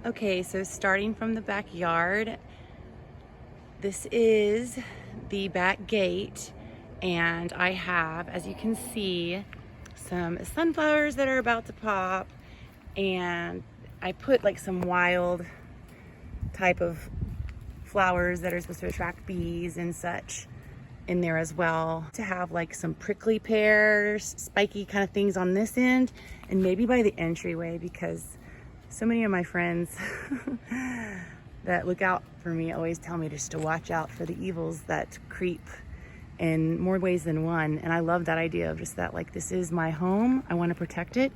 Okay, so starting from the backyard, this is the back gate, and I have, as you can see, some sunflowers that are about to pop, and I put like some wild type of flowers that are supposed to attract bees and such in there as well, to have like some prickly pears, spiky kind of things on this end, and maybe by the entryway, because so many of my friends that look out for me always tell me just to watch out for the evils that creep in more ways than one. And I love that idea of just that, like, this is my home, I want to protect it.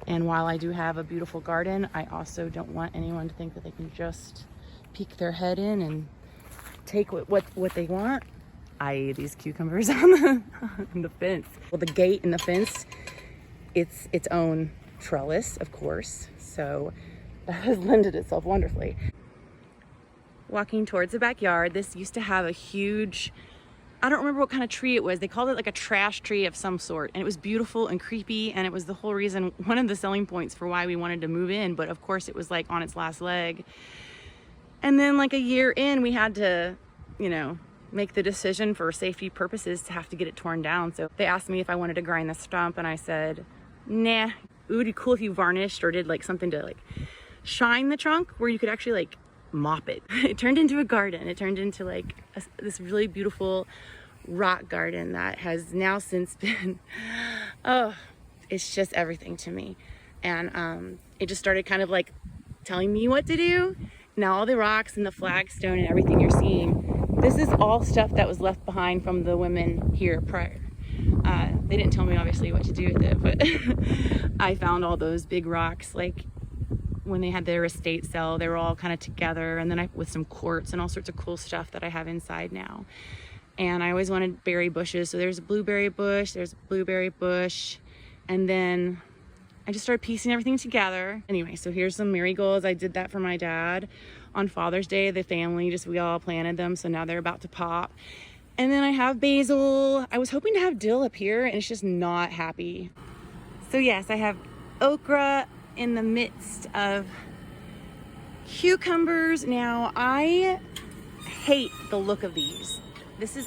And while I do have a beautiful garden, I also don't want anyone to think that they can just peek their head in and take what they want, i.e. these cucumbers on the fence. Well, the gate and the fence, it's its own trellis, of course, so that has lended itself wonderfully. Walking towards the backyard, this used to have a huge, I don't remember what kind of tree it was. They called it like a trash tree of some sort, and it was beautiful and creepy, and it was the whole reason, one of the selling points for why we wanted to move in. But of course it was like on its last leg, and then like a year in, we had to, you know, make the decision for safety purposes to have to get it torn down. So they asked me if I wanted to grind the stump, and I said, nah, it would be cool if you varnished or did like something to like shine the trunk where you could actually like mop it. It turned into a garden. It turned into like this really beautiful rock garden that has now since been, oh, it's just everything to me. And it just started kind of like telling me what to do. Now all the rocks and the flagstone and everything you're seeing, this is all stuff that was left behind from the women here prior. They didn't tell me obviously what to do with it, but I found all those big rocks like when they had their estate sale. They were all kind of together, and then with some quartz and all sorts of cool stuff that I have inside now. And I always wanted berry bushes, so there's a blueberry bush, there's a blueberry bush, and then I just started piecing everything together. Anyway, so here's some marigolds. I did that for my dad on Father's Day. The family, we all planted them, so now they're about to pop. And then I have basil. I was hoping to have dill up here, and it's just not happy. So yes, I have okra in the midst of cucumbers. Now, I hate the look of these.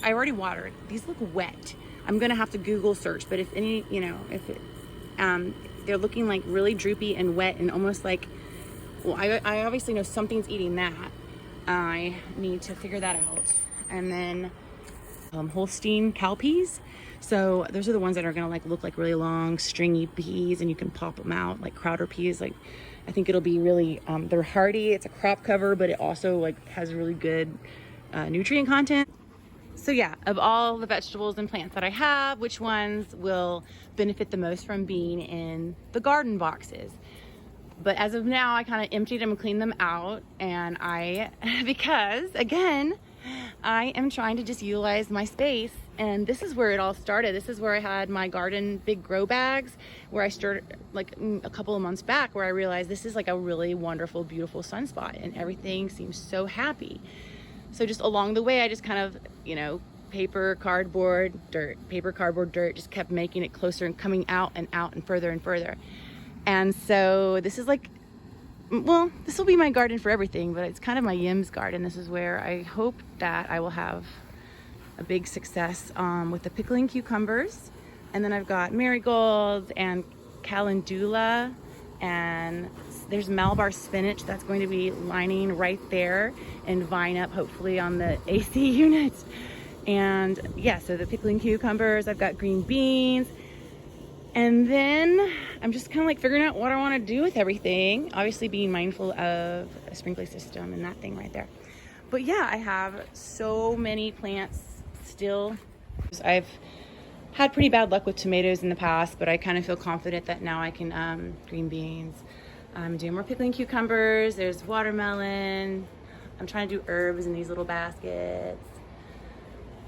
I already watered. These look wet. I'm gonna have to Google search, but if any, you know, they're looking like really droopy and wet and almost like, well, I obviously know something's eating that. I need to figure that out. And then Holstein cowpeas. So those are the ones that are gonna like look like really long stringy peas, and you can pop them out like Crowder peas. Like, I think it'll be really, they're hardy. It's a crop cover, but it also like has really good nutrient content. So yeah, of all the vegetables and plants that I have, which ones will benefit the most from being in the garden boxes? But as of now, I kind of emptied them and cleaned them out, and because again, I am trying to just utilize my space, and this is where it all started. This is where I had my garden big grow bags, where I started like a couple of months back, where I realized this is like a really wonderful, beautiful sunspot, and everything seems so happy. So just along the way, I just kind of, you know, paper, cardboard, dirt, just kept making it closer and coming out and further and further. And so this is like, well, this will be my garden for everything, but it's kind of my Yim's garden. This is where I hope that I will have a big success with the pickling cucumbers. And then I've got marigolds and calendula, and there's Malabar spinach that's going to be lining right there and vine up hopefully on the AC unit. And yeah, so the pickling cucumbers, I've got green beans. And then I'm just kind of like figuring out what I want to do with everything. Obviously being mindful of a sprinkler system and that thing right there. But yeah, I have so many plants still. I've had pretty bad luck with tomatoes in the past, but I kind of feel confident that now I can, green beans. I'm doing more pickling cucumbers. There's watermelon. I'm trying to do herbs in these little baskets.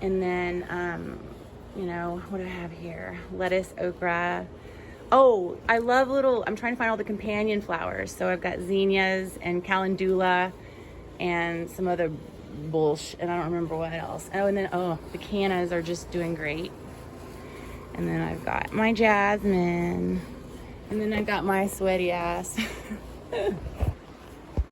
And then, you know, what do I have here? Lettuce, okra. Oh, I love I'm trying to find all the companion flowers. So I've got zinnias and calendula and some other bullshit, and I don't remember what else. Oh, and then, the cannas are just doing great. And then I've got my jasmine. And then I've got my sweaty ass